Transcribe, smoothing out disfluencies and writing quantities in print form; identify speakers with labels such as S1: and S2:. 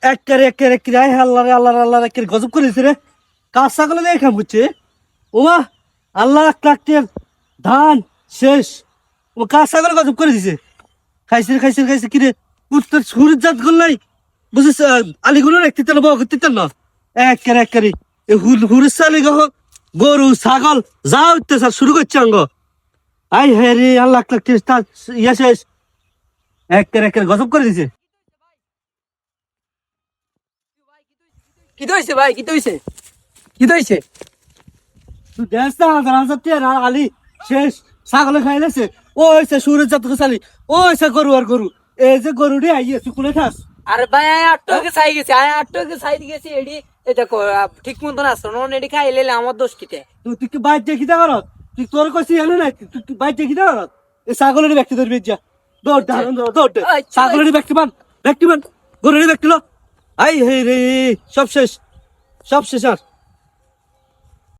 S1: এক আল্লাহ গজব করেছে রে। কাজ ছাগলে দেখা বুঝছে ওমা আল্লাহ লাখ ধান শেষ। ও কাজ ছাগলে গজব করে দিছে। খাইছে কিরে উত্তর সুরের জাত গল নাই বুঝিস আলিগুলো রাখতে না বউ করতে না একেবারে হুরের চালি গরু ছাগল যা অত্যাচার শুরু করছে অঙ্গ। আই হ্যাঁ রে আল্লাহ লাখ ইয়া শেষ একেবারে গজব করে দিছে।
S2: কি হইছে ভাই কি হইছে
S1: তুই দেখ না আলি শেষ ছাগলে খাইলেছে ও হয়েছে সুরের জাত চালি ও হয়েছে গরু আর গরু এই যে গরু রে আইয়ে চুকুলে খাস।
S2: আরে ভাই আটটোকে চাই গেছি এডি এটা ঠিক মতো না নন এডি খাইলে আমার দোষ কিতে
S1: তুই কি বাইর দেখি দা করত তুই তোর কইছি এলো না তুই বাইর দেখি দা করত এই ছাগলের ব্যক্তি ধরবি যা দৌড় দৌড় ছাগলের ব্যক্তি বান গরুর ব্যক্তি লো আই হে রে সব শেষ আর